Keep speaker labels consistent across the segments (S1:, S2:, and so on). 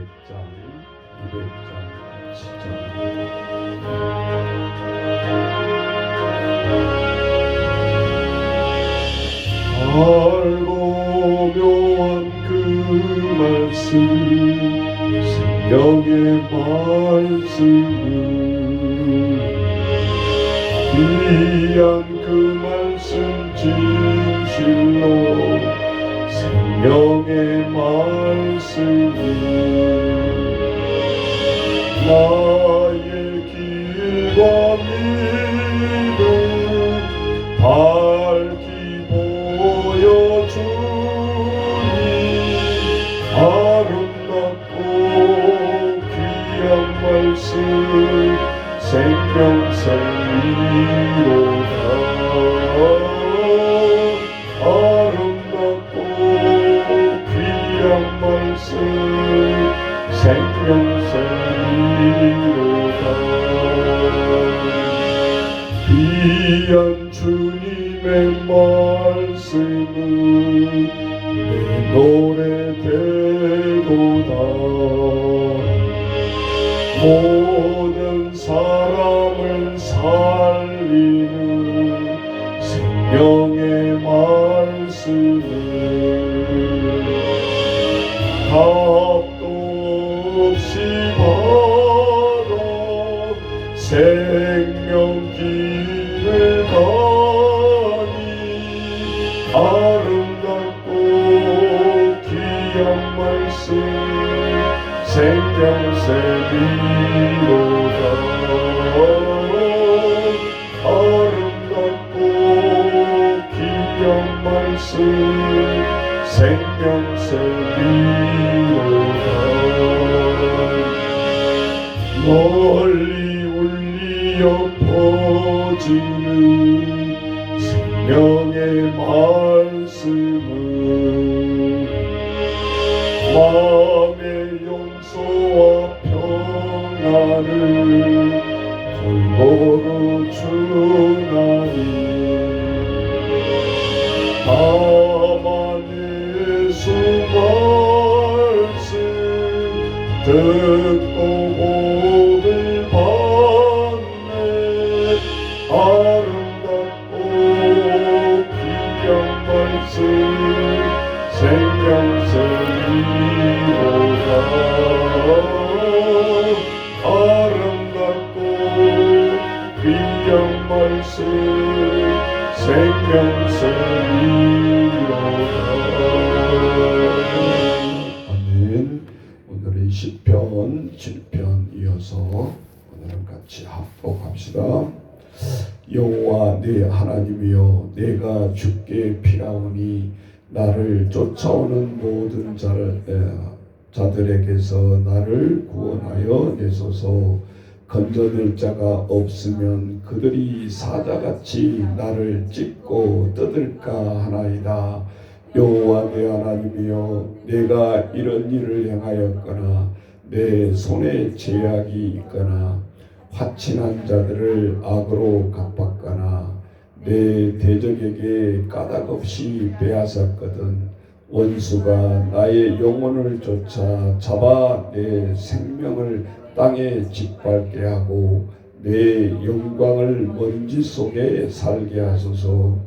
S1: 200장 200장 10장 알고 묘한 그 말씀 생명의 말씀을 귀한 그 말씀 진실로 생명의 말씀이 나의 길과 믿음 밝히 보여주니 아름답고 귀한 말씀 생명샘이로다. 아름답고 귀한 말씀 생명샘이로다. 귀한 주님의 말씀은 내 노래 되도다. 모든 사람을 살리는 생명의 말씀을 값도 없이 받아 생명길을 가니 아름답고 귀한 말씀 생명샘이로다. 아름답고 귀한 말씀 생명샘이로다. 널리 울리어 퍼지는 생명의 말씀은 마음의 용서와 평안을 골고루 주나니 다만 예수 말씀 듣고 복을 받네. 아름답고 귀한 말씀 생명샘이로다. 아름답고 귀한 말씀 생명샘이로다. 아멘. 오늘의 시편 7편 이어서 오늘은 같이 합독합시다. 여호와 내 하나님이여, 내가 주께 피하오니 나를 쫓아오는 모든 자들에게서 나를 구원하여 내소서. 건져낼 자가 없으면 그들이 사자같이 나를 찢고 뜯을까 하나이다. 여호와 내 하나님이여, 내가 이런 일을 행하였거나 내 손에 죄악이 있거나 화친한 자들을 악으로 갚았거나 내 대적에게 까닭없이 빼앗았거든 원수가 나의 영혼을 쫓아 잡아 내 생명을 땅에 짓밟게 하고 내 영광을 먼지 속에 살게 하소서.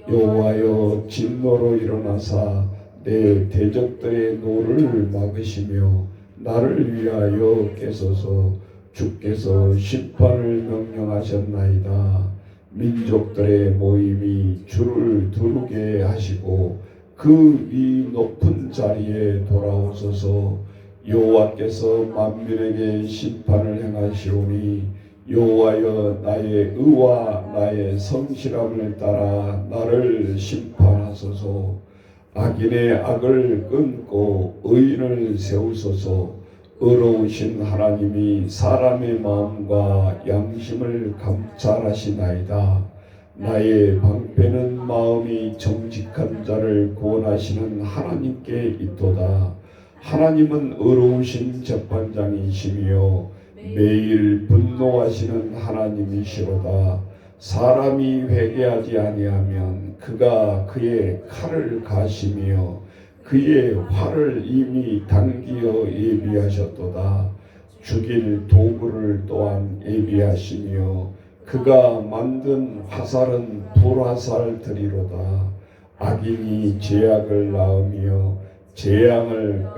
S1: 여호와여, 진노로 일어나사 내 대적들의 노를 막으시며 나를 위하여 깨소서. 주께서 심판을 명령하셨나이다. 민족들의 모임이 주를 두르게 하시고 그 위 높은 자리에 돌아오소서. 여호와께서 만민에게 심판을 행하시오니 여호와여, 나의 의와 나의 성실함을 따라 나를 심판하소서. 악인의 악을 끊고 의인을 세우소서. 의로우신 하나님이 사람의 마음과 양심을 감찰하시나이다. 나의 방패는 마음이 정직한 자를 구원하시는 하나님께 있도다. 하나님은 의로우신 재판장이시며 매일 분노하시는 하나님이시로다. 사람이 회개하지 아니하면 그가 그의 칼을 가시며 그의 활을 이미 당기어 예비하셨도다. 죽일 도구를 또한 예비하시며 그가 만든 화살은 불화살들이로다. 악인이 죄악을 낳으며 재앙을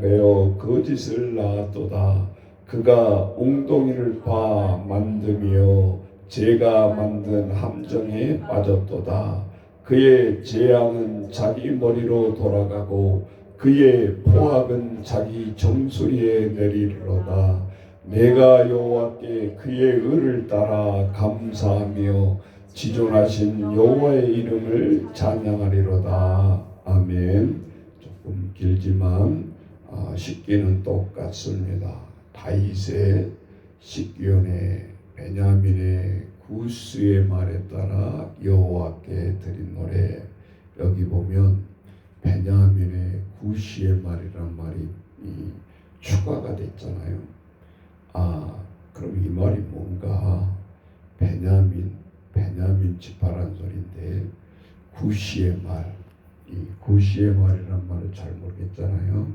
S1: 베어 거짓을 낳았도다. 그가 웅덩이를 파 만드며 죄가 만든 함정에 빠졌도다. 그의 재앙은 자기 머리로 돌아가고 그의 포악은 자기 정수리에 내리리로다. 내가 여호와께 그의 의를 따라 감사하며 지존하신 여호와의 이름을 찬양하리로다. 아멘. 조금 길지만 식기는 똑같습니다. 다윗의 식기원의 베냐민의 구스의 말에 따라 여호와께 드린 노래. 여기 보면 베냐민의 구스의 말이란 말이 추가가 됐잖아요. 그럼 이 말이 뭔가? 베냐민 지파란 소리인데 구시의 말, 이 구시의 말이란 말을 잘 모르겠잖아요.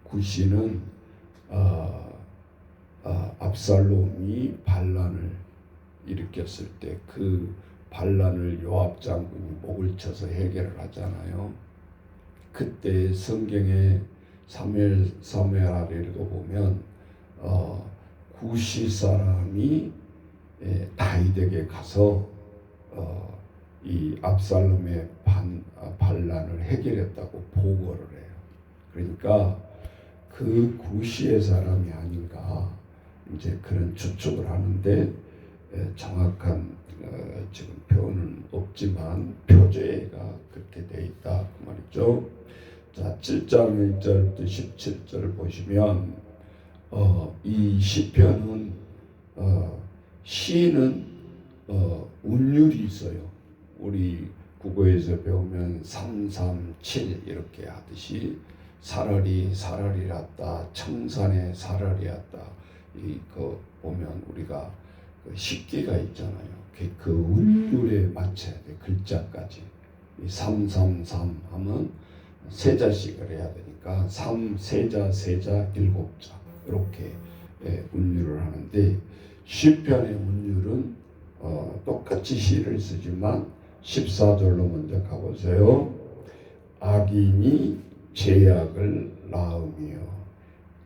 S1: 구시는 압살롬이 반란을 일으켰을 때 그 반란을 요압 장군이 목을 쳐서 해결을 하잖아요. 그때 성경의 사무엘하에도 보면 구시 사람이 다윗에게 가서 이 압살롬의 반란을 해결했다고 보고를 해요. 그러니까 그 구시의 사람이 아닌가 이제 그런 추측을 하는데 정확한 지금 표현은 없지만 표제가 그렇게 돼 있다 그 말이죠. 자, 7장 1절부터 17절 보시면 이 시편은 시는 운율이 있어요. 우리 국어에서 배우면 337 이렇게 하듯이 사라리 사라리랐다, 청산에 사라리였다. 이거 보면 우리가 그 식기가 있잖아요. 그 운율에 맞춰야 돼. 글자까지. 333 하면 세자씩을 해야 되니까 3세자 7자 이렇게 운율을 하는데 시편의 운율은 똑같이 시를 쓰지만 14절로 먼저 가보세요. 악인이 죄악을 낳으며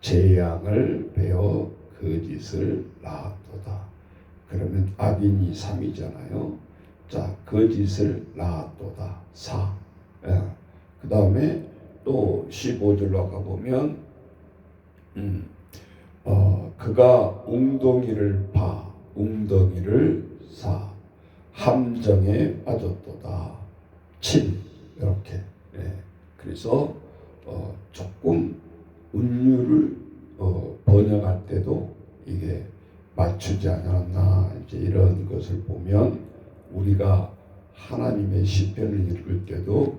S1: 재앙을 베어 거짓을 낳았도다. 그러면 악인이 3이잖아요. 자, 거짓을 낳았도다. 4. 그 다음에 또 15절로 가보면 그가 웅덩이를 사 함정에 빠졌도다. 7 이렇게. 그래서 조금 운율을 번역할 때도 이게 맞추지 않았나 이제 이런 것을 보면 우리가 하나님의 시편을 읽을 때도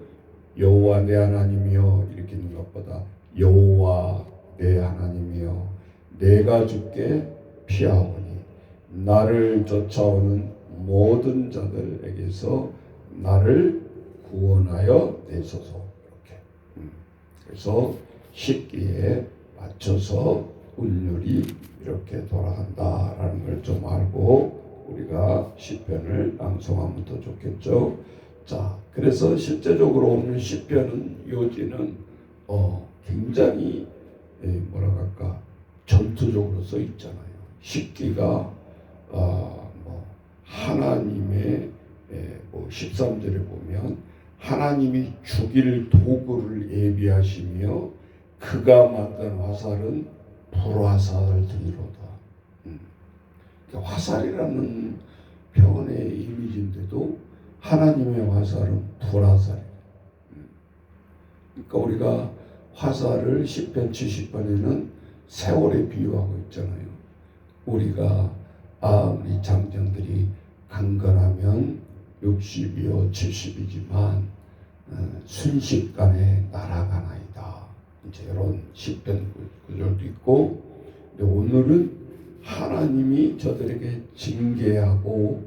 S1: 여호와 내 하나님이여 이렇게 있는 것보다 여호와 내 하나님이여 내가 주께 피하오니 나를 쫓아오는 모든 자들에게서 나를 구원하여 내소서. 이렇게. 그래서 식기에 맞춰서 운율이 이렇게 돌아간다라는 걸 좀 알고 우리가 시편을 낭송하면 더 좋겠죠. 자, 그래서 실제적으로 오늘 시편은 요지는 굉장히 뭐라고 할까 전투적으로 써 있잖아요. 식기가 하나님의 13절에 보면 하나님이 죽일 도구를 예비하시며 그가 만든 화살은 불화살들이로다. 화살이라는 표현의 이미지인데도 하나님의 화살은 불화살이에요. 그러니까 우리가 화살을 10편 70편에는 세월에 비유하고 있잖아요. 우리가 우리 장정들이 강건하면 60이요 70이지만 순식간에 날아가나이다. 이제 이런 10편 구절도 있고, 오늘은 하나님이 저들에게 징계하고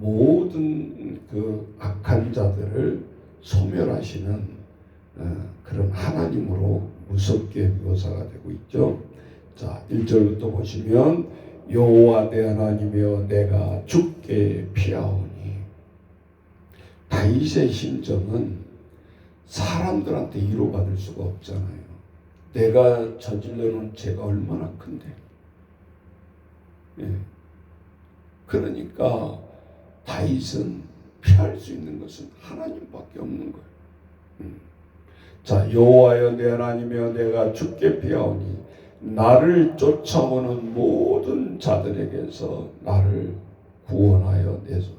S1: 모든 그 악한 자들을 소멸하시는 그런 하나님으로 무섭게 묘사가 되고 있죠. 자, 1절부터 보시면 여호와 내 하나님이여 내가 주께 피하오니. 다윗의 심정은 사람들한테 위로받을 수가 없잖아요. 내가 저질러놓은 죄가 얼마나 큰데. 예. 그러니까 다윗은 피할 수 있는 것은 하나님밖에 없는 거예요. 자, 여호와여 내 하나님이여 내가 주께 피하오니 나를 쫓아오는 모든 자들에게서 나를 구원하여 내소서.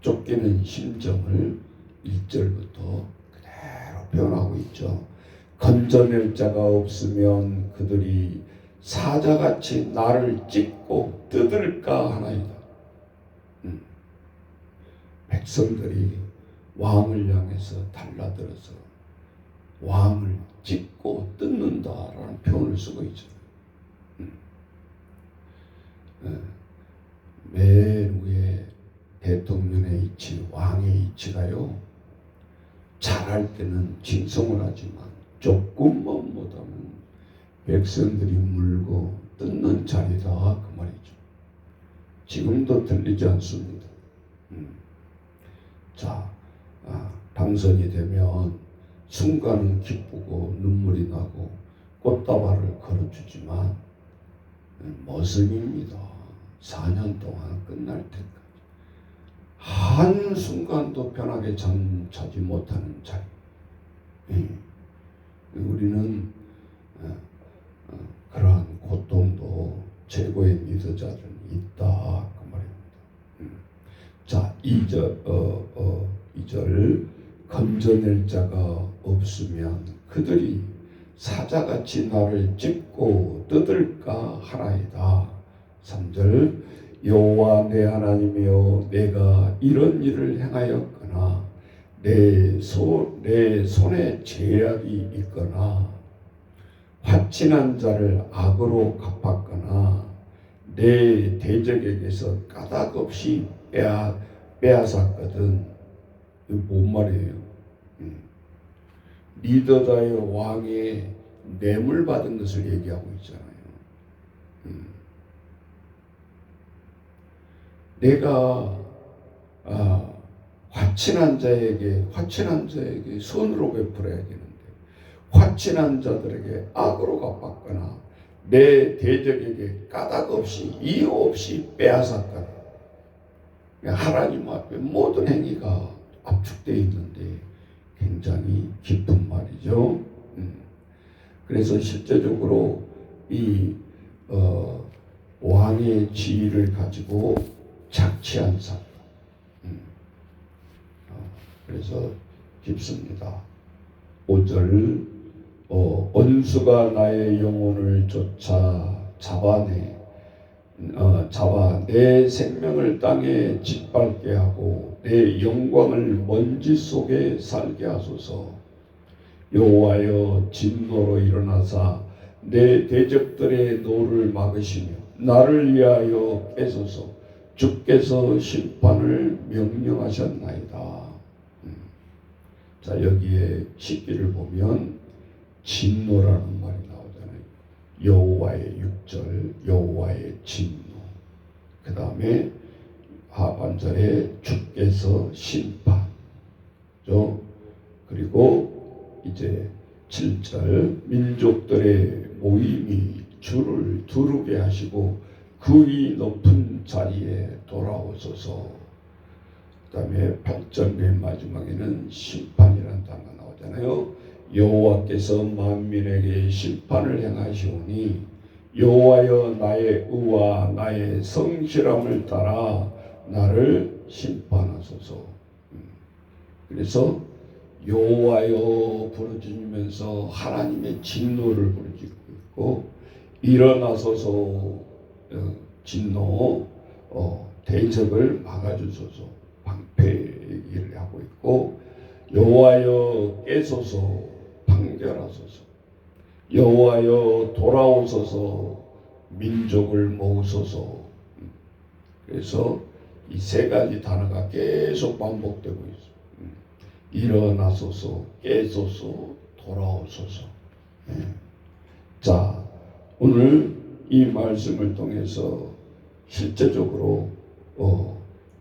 S1: 쫓기는 심정을 1절부터 그대로 표현하고 있죠. 건져낼 자가 없으면 그들이 사자같이 나를 찢고 뜯을까 하나이다. 백성들이 왕을 향해서 달라들어서 왕을 찢고 뜯는다라는 표현을 쓰고 있죠. 맨 위에 대통령의 위치, 왕의 위치가요, 잘할 때는 칭송을 하지만 조금만 못하면 백성들이 물고 뜯는 자리다 그 말이죠. 지금도 들리지 않습니다. 자, 당선이 되면 순간은 기쁘고 눈물이 나고 꽃다발을 걸어주지만 머슴입니다. 4년 동안 끝날 때까지 한순간도 편하게 잠자지 못하는 자리. 우리는 그러한 고통도 최고의 믿어자들은 있다 그 말입니다. 자, 2절 건져낼 자가 없으면 그들이 사자같이 나를 찢고 뜯을까 하나이다. 3절 여호와 내 하나님이여 내가 이런 일을 행하였거나 내 손에 죄악이 있거나 화친한 자를 악으로 갚았거나 내 대적에게서 까닭없이 빼앗았거든. 이거 뭔 말이에요? 리더자의 왕의 뇌물 받은 것을 얘기하고 있잖아요. 내가 화친한 자에게 선으로 베풀어야 되는데 화친한 자들에게 악으로 갚았거나 내 대적에게 까닭 없이 이유 없이 빼앗았거나 하나님 앞에 모든 행위가 압축되어 있는데 굉장히 깊은 말이죠. 그래서 실제적으로 이 왕의 지위를 가지고 착취한 사람. 그래서 깊습니다. 5절 원수가 나의 영혼을 잡아 내 생명을 땅에 짓밟게 하고 내 영광을 먼지 속에 살게 하소서. 여호와여 진노로 일어나사 내 대적들의 노를 막으시며 나를 위하여 깨소서. 주께서 심판을 명령하셨나이다. 자, 여기에 시기를 보면 진노라는 말이 나오잖아요. 여호와의 6절 여호와의 진노. 그 다음에 하반절에 주께서 심판. 그리고 이제 7절 민족들의 모임이 주를 두르게 하시고 그의 높은 자리에 돌아오소서. 그 다음에 8절 맨 마지막에는 심판이라는 단어가 나오잖아요. 여호와께서 만민에게 심판을 행하시오니 여호와여 나의 의와 나의 성실함을 따라 나를 심판하소서. 그래서 여호와여 부르짖으면서 하나님의 진노를 부르짖고 있고 일어나소서 진노 대적을 막아주소서 방패 얘기를 하고 있고 여호와여 깨소서 판결하소서 여호와여 돌아오소서 민족을 모으소서. 그래서 이 세 가지 단어가 계속 반복되고 있어요. 일어나소서, 깨소서, 돌아오소서. 자, 오늘 이 말씀을 통해서 실제적으로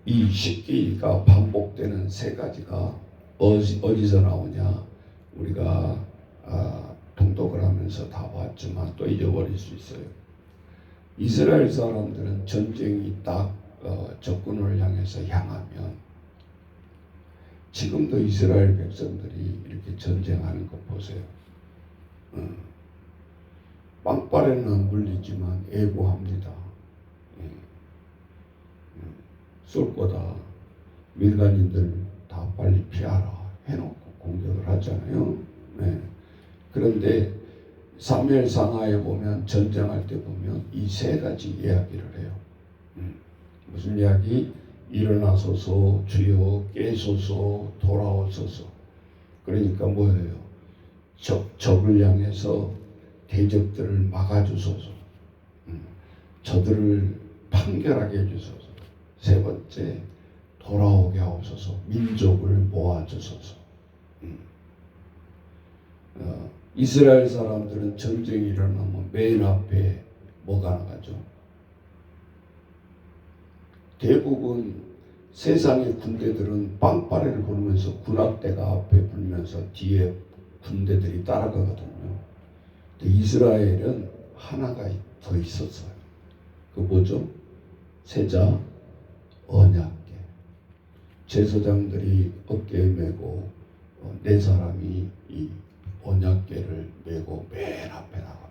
S1: 이 십계가 반복되는 세 가지가 어디서 나오냐? 우리가 통독을 하면서 다 봤지만 또 잊어버릴 수 있어요. 이스라엘 사람들은 전쟁이 딱 적군을 향해서 향하면, 지금도 이스라엘 백성들이 이렇게 전쟁하는 거 보세요. 빵빠레는 안 굴리지만 애고합니다. 쏠 거다. 민간인들 다 빨리 피하라 해놓고 공격을 하잖아요. 그런데 사무엘 상하에 보면, 전쟁할 때 보면 이 세 가지 이야기를 해요. 무슨 이야기? 일어나소서, 주여 깨소서, 돌아오소서. 그러니까 뭐예요? 적을 향해서 대적들을 막아주소서. 저들을 판결하게 해주소서. 세 번째, 돌아오게 하옵소서. 민족을 모아주소서. 이스라엘 사람들은 전쟁이 일어나면 맨 앞에 뭐가 나가죠? 대부분 세상의 군대들은 빵빠레를 부르면서 군악대가 앞에 불면서 뒤에 군대들이 따라가거든요. 근데 이스라엘은 하나가 더 있었어요. 그 뭐죠? 세자, 언약궤. 제사장들이 어깨에 메고 네 사람이 이 언약궤를 메고 맨 앞에 나갑니다.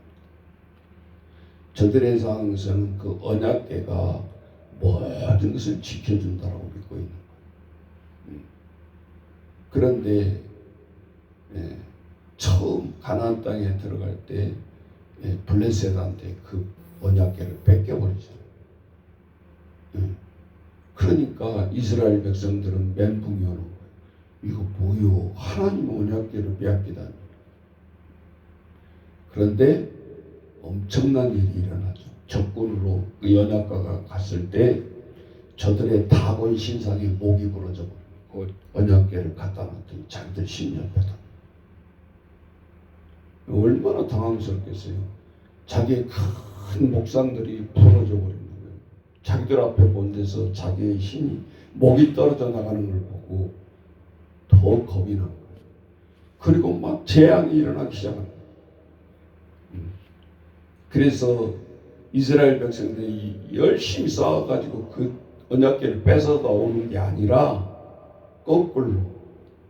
S1: 저들의 상황에서는 그 언약궤가 모든 것을 지켜준다라고 믿고 있는 거예요. 그런데 처음 가나안 땅에 들어갈 때 블레셋한테 그 언약궤를 뺏겨버리잖아요. 그러니까 이스라엘 백성들은 멘붕이 오는 거예요. 이거 뭐요? 하나님 언약궤를 빼앗기다니. 그런데 엄청난 일이 일어나죠. 적군으로 그 연약가가 갔을 때 저들의 다곤 신상에 목이 부러져 버리고 그 언약궤를 갖다 놨더니 자기들 신옆에다. 얼마나 당황스럽겠어요. 자기의 큰 목상들이 부러져 버린 거예요. 자기들 앞에 본 데서 자기의 힘이, 목이 떨어져 나가는 걸 보고 더 겁이 난 거예요. 그리고 막 재앙이 일어나기 시작합니다. 그래서 이스라엘 백성들이 열심히 싸워가지고 그 언약궤를 뺏어다 오는 게 아니라 거꾸로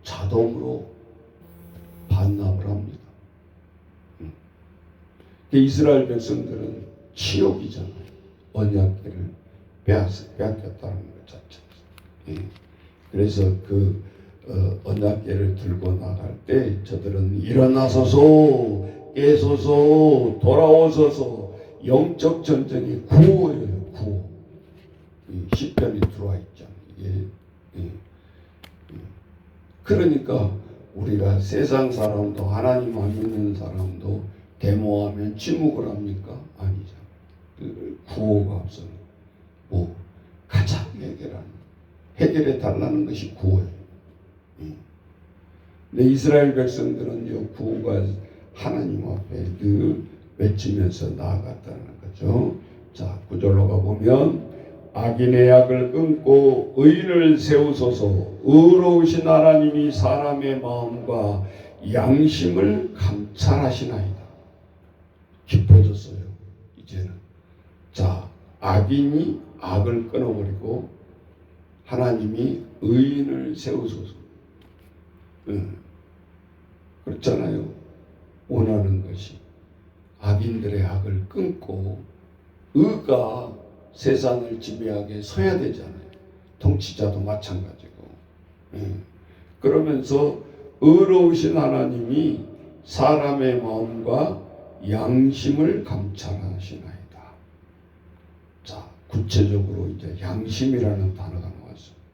S1: 자동으로 반납을 합니다. 이스라엘 백성들은 치욕이잖아요. 언약궤를 빼앗겼다는 것 자체. 그래서 그 언약궤를 들고 나갈 때 저들은 일어나소서, 깨소서, 돌아오소서. 영적 전쟁이 구호예요. 구호. 시편이 들어와 있잖아요. 그러니까 우리가 세상 사람도 하나님 안 믿는 사람도 데모하면 침묵을 합니까? 아니죠. 구호가 없어요. 뭐 가장 해결해 달라는 것이 구호예요. 근데 이스라엘 백성들은 이 구호가 하나님 앞에 늘 외치면서 나아갔다는 거죠. 자, 9절로 가보면 악인의 악을 끊고 의인을 세우소서. 의로우신 하나님이 사람의 마음과 양심을 감찰하시나이다. 깊어졌어요. 이제는. 자, 악인이 악을 끊어버리고 하나님이 의인을 세우소서. 그렇잖아요. 원하는 것이 악인들의 악을 끊고 의가 세상을 지배하게 서야 되잖아요. 통치자도 마찬가지고. 그러면서 의로우신 하나님이 사람의 마음과 양심을 감찰하시나이다. 자, 구체적으로 이제 양심이라는 단어가 나왔습니다.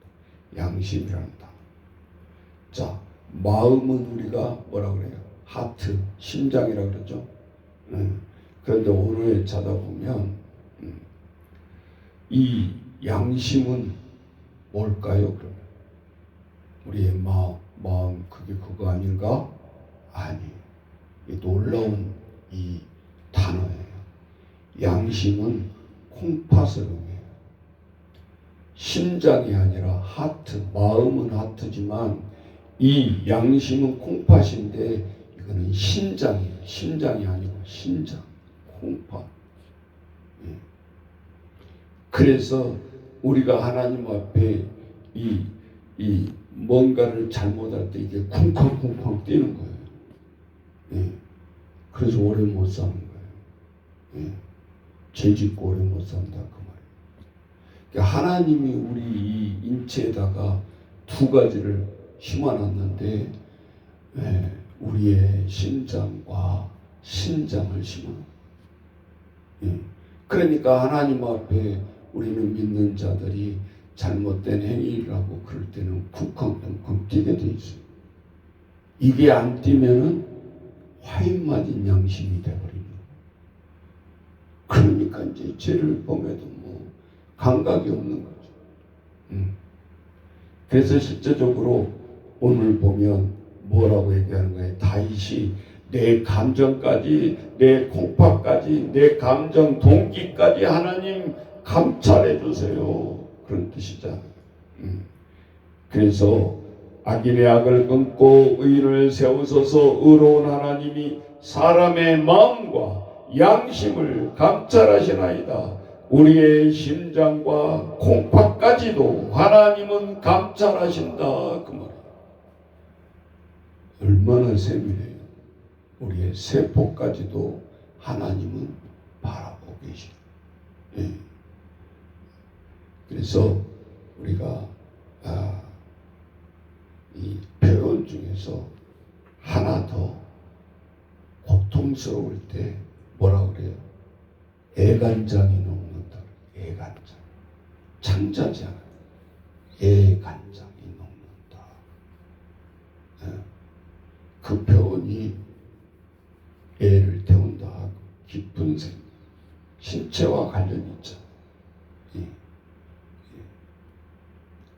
S1: 양심이라는 단어. 자, 마음은 우리가 뭐라 그래요? 하트, 심장이라 그러죠. 그런데 오늘 찾아보면 이 양심은 뭘까요? 그러면 우리의 마음 그게 그거 아닌가? 아니, 이 놀라운 이 단어예요. 양심은 콩팥으로예요. 심장이 아니라 하트, 마음은 하트지만 이 양심은 콩팥인데 이거는 심장이에요. 심장이 아니고 심장, 콩팥. 그래서 우리가 하나님 앞에 이 뭔가를 잘못할 때 이게 쿵쾅쿵쾅 뛰는 거예요. 예. 그래서 오래 못 사는 거예요. 예. 죄 짓고 오래 못 산다 그 말이에요. 그러니까 하나님이 우리 이 인체에다가 두 가지를 심어놨는데 예. 우리의 심장과 신장을 심어. 예. 그러니까 하나님 앞에 우리는 믿는 자들이 잘못된 행위를 하고 그럴 때는 쿵쾅쿵쾅 뛰게 돼 있어요. 이게 안 뛰면은 화인 맞은 양심이 돼버리는 거예요. 그러니까 이제 죄를 범해도 뭐 감각이 없는 거죠. 그래서 실제적으로 오늘 보면 뭐라고 얘기하는 거예요? 다윗이 내 감정까지, 내 콩팥까지, 내 감정 동기까지 하나님 감찰해 주세요. 그런 뜻이잖아요. 그래서 악인의 악을 끊고 의인을 세우소서. 의로운 하나님이 사람의 마음과 양심을 감찰하시나이다. 우리의 심장과 콩팥까지도 하나님은 감찰하신다. 그 말이에요. 얼마나 세밀해요. 우리의 세포까지도 하나님은 바라보고 계십니다. 예. 그래서 우리가 이 표현 중에서 하나 더 고통스러울 때 뭐라 그래요? 애간장이 녹는다. 애간장. 창자잖아요. 애간장이 녹는다. 그 표현이 애를 태운다 하고 깊은 생각, 신체와 관련이 있잖아요.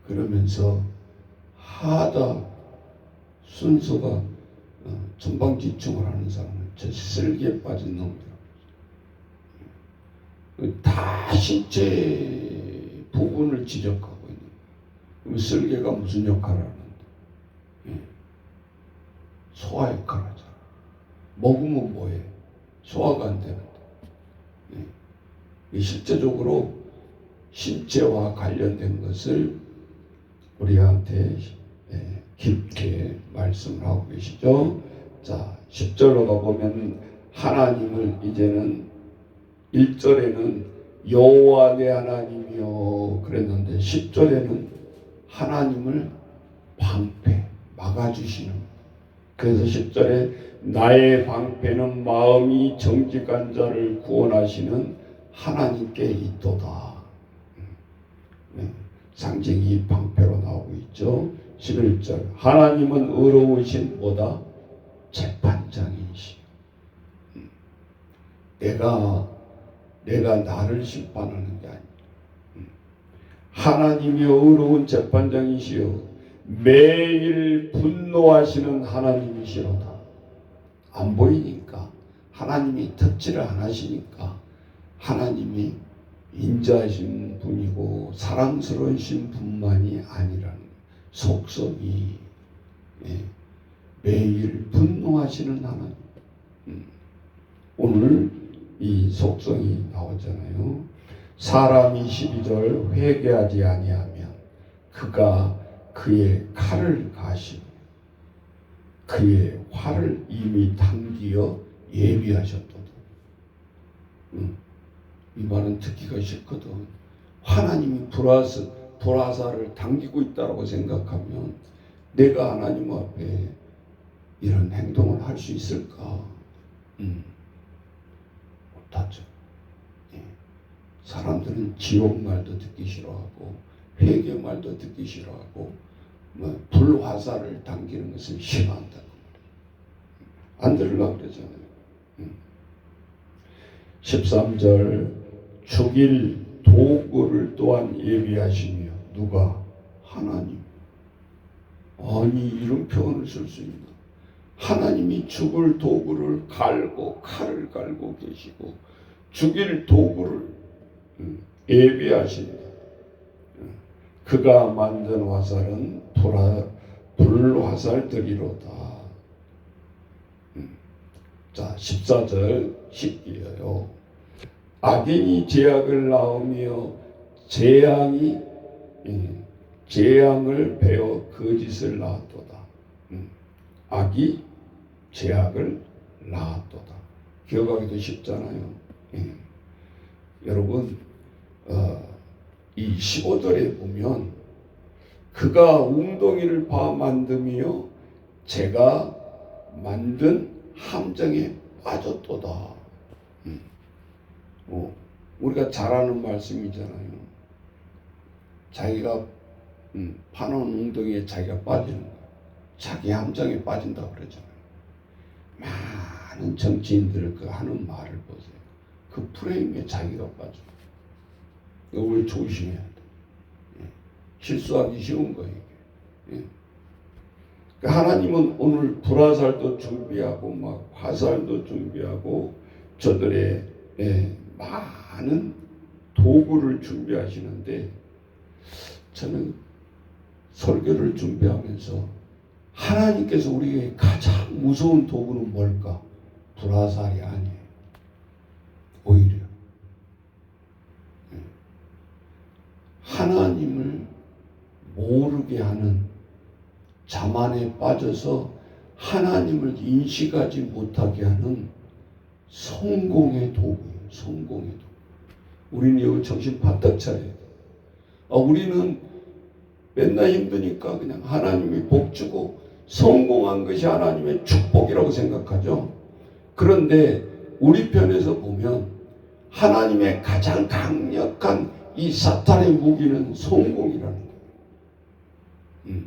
S1: 그러면서 하다 순서가 전방지충을 하는 사람은 저 쓸개에 빠진 놈이라고. 다 신체 부분을 지적하고 있는. 그럼 쓸개가 무슨 역할을 하는데? 소화 역할을 하잖아. 먹으면 뭐해? 소화가 안 되는데. 실제적으로 신체와 관련된 것을 우리한테 깊게 말씀을 하고 계시죠. 자, 10절로 가보면 하나님을 이제는 1절에는 여호와 내 하나님이여 그랬는데 10절에는 하나님을 방패 막아주시는. 그래서 10절에 나의 방패는 마음이 정직한 자를 구원하시는 하나님께 있도다. 상징이 방패로 나오고 있죠. 11절 하나님은 의로우신 보다 재판장이시오. 내가 나를 심판하는 게 아니야. 하나님이 의로운 재판장이시오. 매일 분노하시는 하나님이시로다. 안 보이니까 하나님이 터치를 안 하시니까 하나님이 인자하신 분이고 사랑스러우신 분만이 아니라는 속성이 매일 분노하시는 하나님. 오늘 이 속성이 나오잖아요. 사람이 12절 회개하지 아니하면 그가 그의 칼을 가시고 그의 활을 이미 당기어 예비하셨도다. 이 말은 듣기가 싫거든. 하나님이 불화살을 당기고 있다고 생각하면 내가 하나님 앞에 이런 행동을 할 수 있을까? 못하죠. 사람들은 지옥 말도 듣기 싫어하고 회개 말도 듣기 싫어하고 불화살을 당기는 것을 싫어한다. 안 들으려고 그러잖아요. 13절 죽일 도구를 또한 예비하시며 누가 하나님. 아니 이런 표현을 쓸 수 있나? 하나님이 죽을 도구를 갈고 칼을 갈고 계시고 죽일 도구를 예비하신다. 그가 만든 화살은 불화살들이로다. 자 14절 십기여요. 악인이 죄악을 낳으며 재앙을 베어 거짓을 낳았도다. 악이 죄악을 낳았도다. 기억하기도 쉽잖아요. 여러분 이 15절에 보면 그가 웅덩이를 파 만드며 제가 만든 함정에 빠졌도다. 우리가 잘 아는 말씀이잖아요. 자기가 파놓은 웅덩이에 자기가 빠지는 거예요. 자기 함정에 빠진다고 그러잖아요. 많은 정치인들 그 하는 말을 보세요. 그 프레임에 자기가 빠져. 이걸 조심해야 돼. 실수하기 쉬운 거예요. 하나님은 오늘 불화살도 준비하고 막 화살도 준비하고 저들의 많은 도구를 준비하시는데 저는 설교를 준비하면서 하나님께서 우리에게 가장 무서운 도구는 뭘까? 불화살이 아니에요. 오히려 하나님을 모르게 하는 자만에 빠져서 하나님을 인식하지 못하게 하는 성공의 도구예요. 성공의 도구. 우리는 여기 정신 바짝 차려야 돼. 우리는 맨날 힘드니까 그냥 하나님이 복 주고 성공한 것이 하나님의 축복이라고 생각하죠. 그런데 우리 편에서 보면 하나님의 가장 강력한 이 사탄의 무기는 성공이라는 거예요.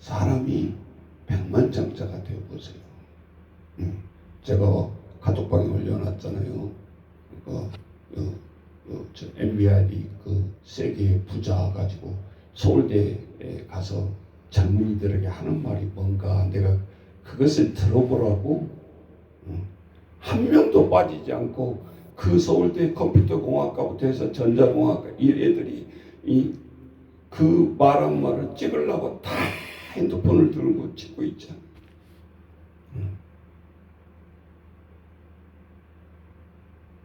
S1: 사람이 백만장자가 되어보세요. 제가 카톡방에 올려놨잖아요. MBID 그 세계 부자 가지고 서울대에 가서 젊은이들에게 하는 말이 뭔가 내가 그것을 들어보라고 한 명도 빠지지 않고 그 서울대 컴퓨터공학과부터 해서 전자공학과 이 애들이 그 말한 말을 찍으려고 다 핸드폰을 들고 찍고 있잖아.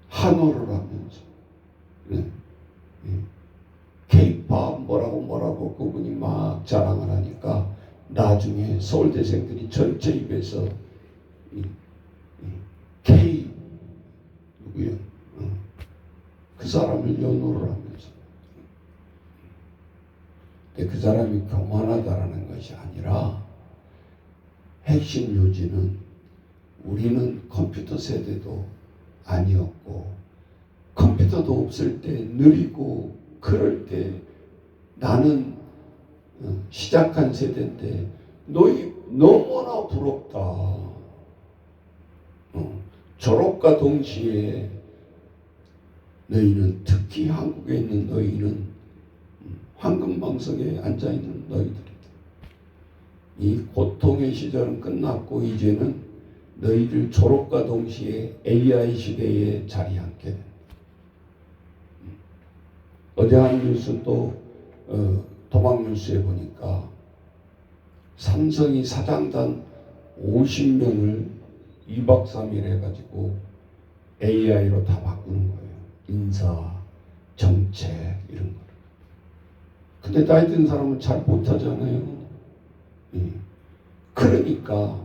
S1: 한호를 하면서 K-팝 뭐라고 그분이 막 자랑을 하니까 나중에 서울대생들이 전체 입에서 K 누구요? 그 사람을 연호를 하면서 근데 그 사람이 교만하다라는 것이 아니라 핵심 요지는 우리는 컴퓨터 세대도 아니었고 컴퓨터도 없을 때 느리고 그럴 때 나는 시작한 세대인데 너희 너무나 부럽다. 졸업과 동시에 너희는 특히 한국에 있는 너희는 황금방석에 앉아있는 너희들이다. 이 고통의 시절은 끝났고 이제는 너희들 졸업과 동시에 AI 시대에 자리하게 된다. 어제 한 뉴스 또 도망 뉴스에 보니까 삼성이 사장단 50명을 2박 3일 해가지고 AI로 다 바꾸는 거예요. 인사, 정책 이런 거. 근데 나이 든 사람은 잘 못하잖아요. 그러니까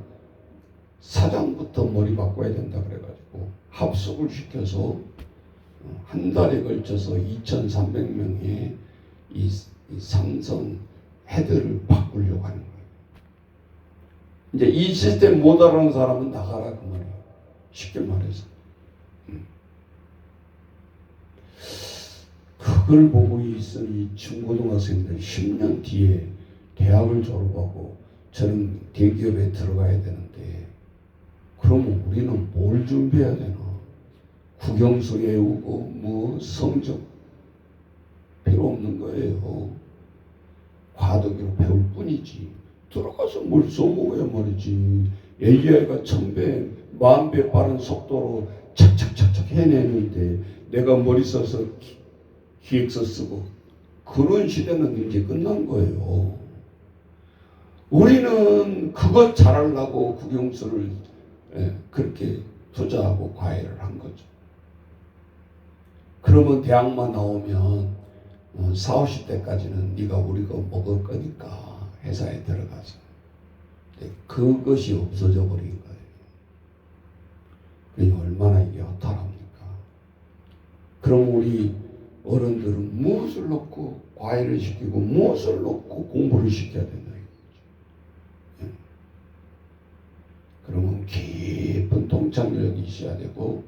S1: 사장부터 머리 바꿔야 된다 그래가지고 합숙을 시켜서 한 달에 걸쳐서 2,300명의 이 삼성 헤드를 바꾸려고 하는 거예요. 이제 이 시스템 못 알아는 사람은 나가라 그 말이에요. 쉽게 말해서. 그걸 보고 있은 이 중고등학생들 10년 뒤에 대학을 졸업하고 저는 대기업에 들어가야 되는데 그러면 우리는 뭘 준비해야 되나? 국영수 외우고 뭐 성적 필요 없는 거예요. 과도기로 배울 뿐이지. 들어가서 뭘 써먹어야 말이지. AI가 1000배, 10,000배 빠른 속도로 착착착착 해내는데 내가 머리 써서 기획서 쓰고, 그런 시대는 이제 끝난 거예요. 우리는 그것 잘하려고 국영수를 그렇게 투자하고 과외를 한 거죠. 그러면 대학만 나오면 40, 50대까지는 네가 우리가 먹을 거니까 회사에 들어가서. 그것이 없어져 버린 거예요. 그러니 얼마나 이게 허탈합니까? 그럼 우리 어른들은 무엇을 놓고 과외를 시키고 무엇을 놓고 공부를 시켜야 된다 이거죠. 그러면 깊은 통찰력이 있어야 되고,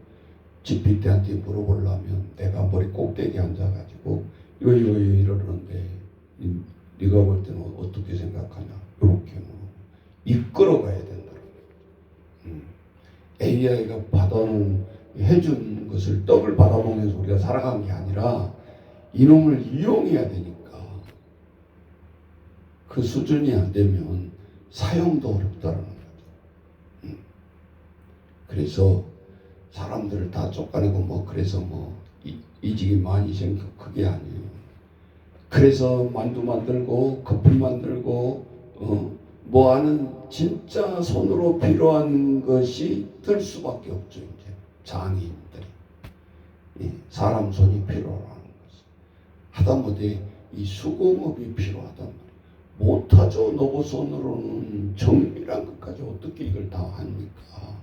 S1: GPT한테 물어보려면 내가 머리 꼭대기 앉아가지고 이거 이러는데 네가 볼 때는 어떻게 생각하냐 이렇게 이끌어가야 된다. AI가 받아놓은 해준 것을 떡을 받아먹면서 우리가 살아가는 게 아니라 이놈을 이용해야 되니까 그 수준이 안 되면 사용도 어렵다는 거죠. 그래서 사람들을 다 쫓아내고 그래서 이직이 많이 생겨, 그게 아니에요. 그래서 만두 만들고 커피 만들고 하는 진짜 손으로 필요한 것이 될 수밖에 없죠. 이제 장애인들이 사람 손이 필요하는 거죠. 하다못해 이 수공업이 필요하단 말이에요. 못하죠. 노보손으로는 정밀한 것까지 어떻게 이걸 다 합니까?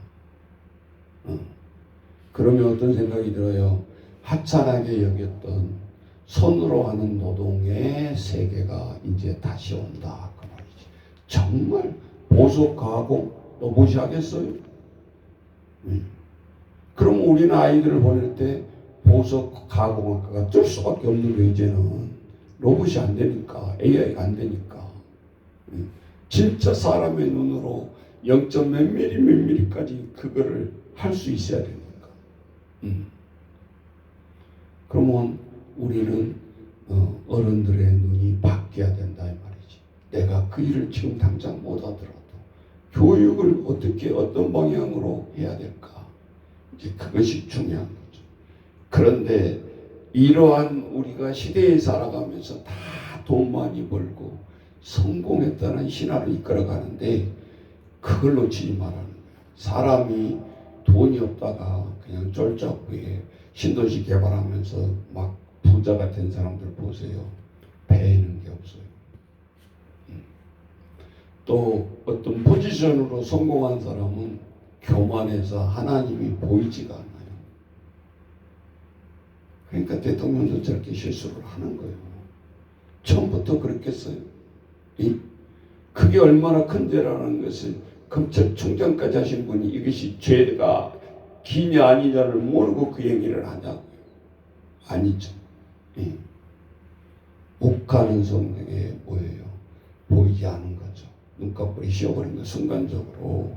S1: 그러면 어떤 생각이 들어요? 하찮하게 여겼던 손으로 하는 노동의 세계가 이제 다시 온다 그 말이지. 정말 보석 가공 로봇이 하겠어요? 그럼 우리는 아이들을 보낼 때 보석 가공학과가 뜰 수밖에 없는 거. 이제는 로봇이 안 되니까, AI가 안 되니까. 진짜 사람의 눈으로 0몇 미리까지 그거를 할 수 있어야 되니까. 그러면 우리는 어른들의 눈이 바뀌어야 된다 이 말이지. 내가 그 일을 지금 당장 못 하더라도 교육을 어떻게 어떤 방향으로 해야 될까, 이제 그것이 중요한 거죠. 그런데 이러한 우리가 시대에 살아가면서 다 돈 많이 벌고 성공했다는 신화를 이끌어가는데 그걸 놓치지 말라는 거예요. 사람이 돈이 없다가 그냥 쫄짝구에 신도시 개발하면서 막 부자가 된 사람들 보세요. 배에는 게 없어요. 또 어떤 포지션으로 성공한 사람은 교만해서 하나님이 보이지가 않아요. 그러니까 대통령도 저렇게 실수를 하는 거예요. 처음부터 그랬겠어요? 그게 얼마나 큰 죄라는 것을 검찰총장까지 하신 분이 이것이 죄가 기냐 아니냐를 모르고 그 얘기를 하냐고요. 아니죠. 욱하는 성령에 뭐예요? 보이지 않은 거죠. 눈꺼풀이 씌어버린 거 순간적으로.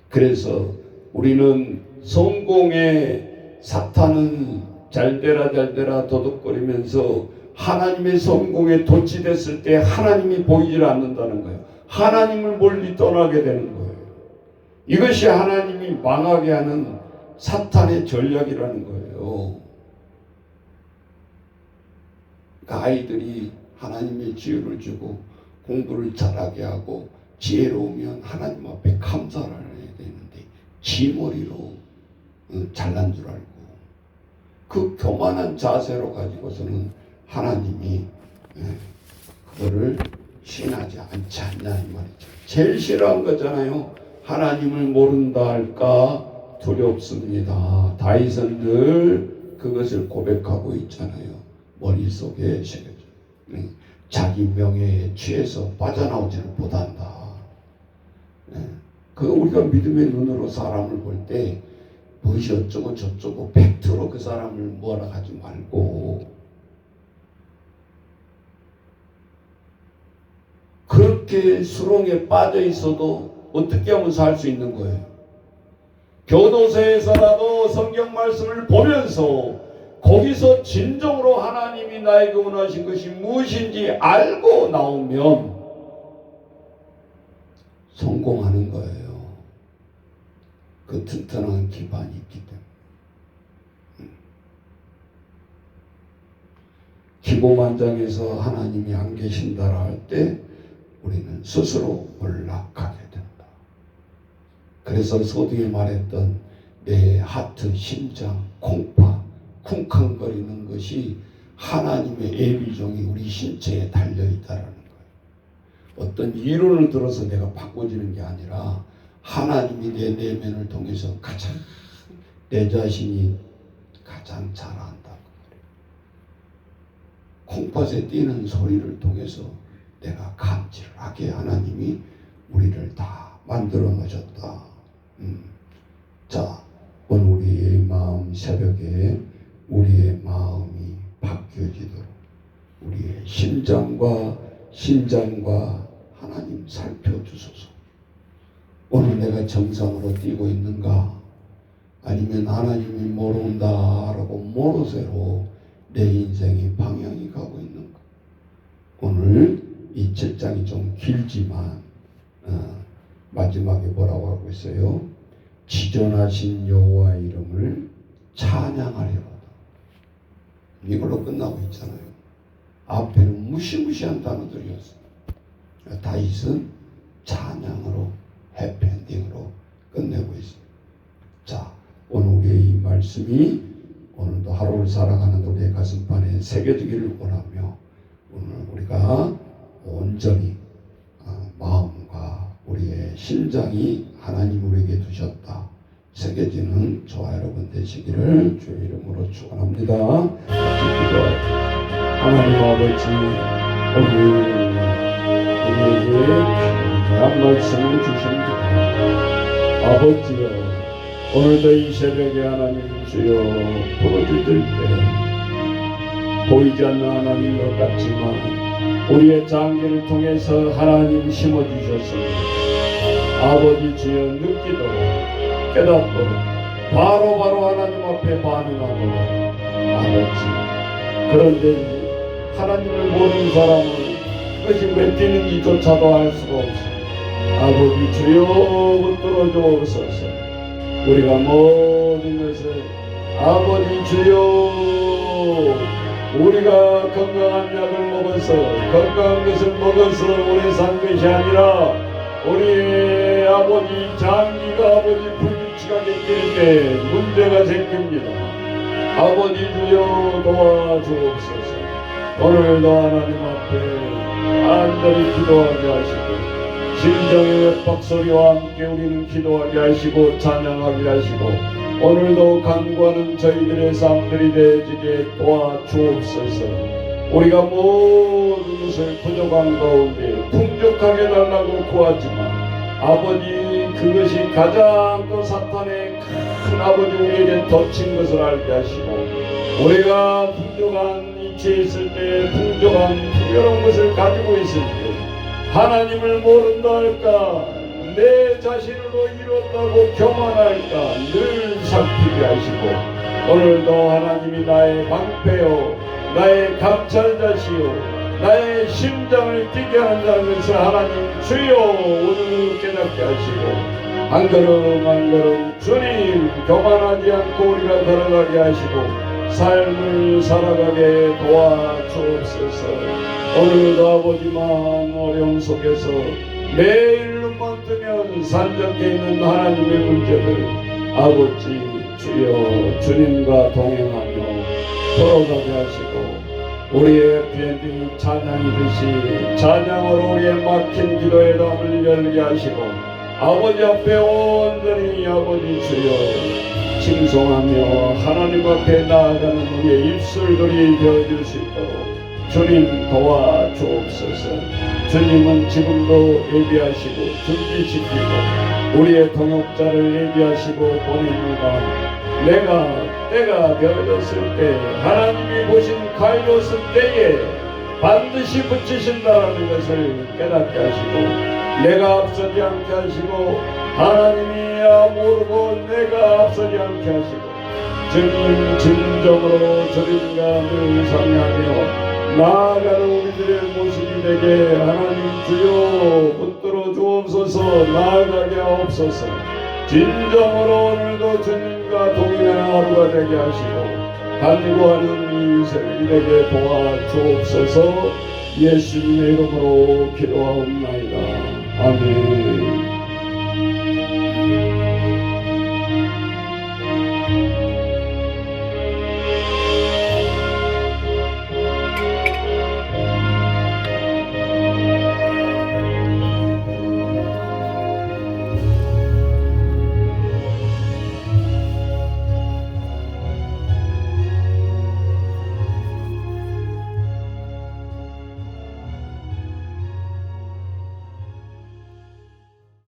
S1: 그래서 우리는 성공의 사탄은 잘되라 도둑거리면서 하나님의 성공에 도취됐을 때 하나님이 보이질 않는다는 거예요. 하나님을 멀리 떠나게 되는 거예요. 이것이 하나님이 망하게 하는 사탄의 전략이라는 거예요. 그러니까 아이들이 하나님의 지혜를 주고 공부를 잘하게 하고 지혜로우면 하나님 앞에 감사를 해야 되는데 지 머리로 잘난 줄 알고 그 교만한 자세로 가지고서는 하나님이 그거를 신하지 않지 않냐 이 말이죠. 제일 싫어한 거잖아요. 하나님을 모른다 할까 두렵습니다. 다윗은 늘 그것을 고백하고 있잖아요. 머릿속에 새겨져. 자기 명예에 취해서 빠져나오지를 못한다. 그 우리가 믿음의 눈으로 사람을 볼 때 무엇이 어쩌고 저쩌고 팩트로 그 사람을 뭐라 하지 말고 그렇게 수렁에 빠져 있어도 어떻게 하면 살 수 있는 거예요? 교도소에서라도 성경 말씀을 보면서 거기서 진정으로 하나님이 나에게 원하신 것이 무엇인지 알고 나오면 성공하는 거예요. 그 튼튼한 기반이 있기 때문에. 기고만장해서 하나님이 안 계신다라 할 때 우리는 스스로 몰락하게 된다. 그래서 서두에 말했던 내 하트, 심장, 콩파, 쿵쾅거리는 것이 하나님의 예비종이 우리 신체에 달려있다라는 거예요. 어떤 이론을 들어서 내가 바꿔지는 게 아니라 하나님이 내 내면을 통해서 가장 내 자신이 가장 잘 안다고 그래요. 콩팥에 뛰는 소리를 통해서 내가 감지를 하게 하나님이 우리를 다 만들어 놓으셨다. 자, 오늘 우리의 마음 새벽에 우리의 마음이 바뀌어지도록 우리의 심장과 하나님 살펴주소서. 오늘 내가 정상으로 뛰고 있는가? 아니면 하나님이 모른다라고 모르쇠로 내 인생의 방향이 가고 있는가? 오늘 이 7장이 좀 길지만 마지막에 뭐라고 하고 있어요? 지존하신 여호와의 이름을 찬양하리로다. 이걸로 끝나고 있잖아요. 앞에는 무시무시한 단어들이었어요. 다윗은 찬양으로 해피엔딩으로 끝내고 있습니다. 자, 오늘 우리의 이 말씀이 오늘도 하루를 살아가는 우리의 가슴판에 새겨지기를 원하며 오늘 우리가 온전히 마음과 우리의 심장이 하나님 우리에게 두셨다 새겨지는 저와 여러분 되시기를 주의 이름으로 축원합니다. 같이 기도하겠습니다. 하나님 아버지, 오늘 우리에게 귀한 말씀을 주십니다. 아버지여, 오늘도 이 새벽에 하나님 주여 부르짖을 때 보이지 않는 하나님 것 같지만 우리의 장기를 통해서 하나님 심어주셨습니다. 아버지 주여 느끼도록 깨닫도록 바로바로 하나님 앞에 반응하도록 아버지. 그런데 하나님을 모르는 사람은 그것이 왜 뛰는지조차도 알 수가 없습니다. 아버지 주여 붙들어 주옵소서. 우리가 모든 것을 아버지 주여 우리가 건강한 약을 먹어서 건강한 것을 먹어서 오래 산 것이 아니라 우리의 아버지 장기가 아버지 불규칙하게 뛸 때 문제가 생깁니다. 아버지 주여 도와주옵소서. 오늘도 하나님 앞에 간절히 기도하게 하시고 심정의 외박소리와 함께 우리는 기도하게 하시고 찬양하게 하시고 오늘도 간구하는 저희들의 삶들이 되어지게 도와주옵소서. 우리가 모든 것을 부족한 가운데 풍족하게 달라고 구하지만 아버지 그것이 가장 또 사탄의 큰 아버지 우리에게 덮친 것을 알게 하시고 우리가 풍족한 이치에 있을 때 풍족한 풍요로운 것을 가지고 있을 때 하나님을 모른다 할까 내 자신으로 이뤘다고 교만할까 늘 살피게 하시고 오늘도 하나님이 나의 방패요 나의 감찰자시요 나의 심장을 뛰게 한다는 것을 하나님 주여 오늘 깨닫게 하시고 한 걸음 한 걸음 주님 교만하지 않고 우리가 걸어가게 하시고 삶을 살아가게 도와주옵소서. 오늘도 아버지만 어려움 속에서 매일 눈만 뜨면 산적해 있는 하나님의 문제들 아버지 주여 주님과 동행하며 걸어가게 하시고 우리의 비엔딩 찬양이듯이 찬양으로 우리의 막힌 기도의 담을 열게 하시고 아버지 앞에 온전히 아버지 주여 칭송하며 하나님 앞에 나아가는 우리의 입술들이 되어줄 수 있도록 주님 도와주옵소서. 주님은 지금도 예비하시고 준비시키고 우리의 동역자를 예비하시고 보냅니다. 때가 되어졌을 때 하나님이 보신 가이로스 때에 반드시 붙이신다라는 것을 깨닫게 하시고 내가 앞서지 않게 하시고 하나님이 모르고 내가 앞서지 않게 하시고 주님 진정으로 주님과 늘 상하며 나아가는 우리들의 모습이 되게 하나님 주여 붙들어 주옵소서. 나아가게 하옵소서. 진정으로 오늘도 주님과 동행하는 하루가 되게 하시고 간구하는 이 새벽이 되게 도와주옵소서. 예수님의 이름으로 기도하옵나이다. 아멘.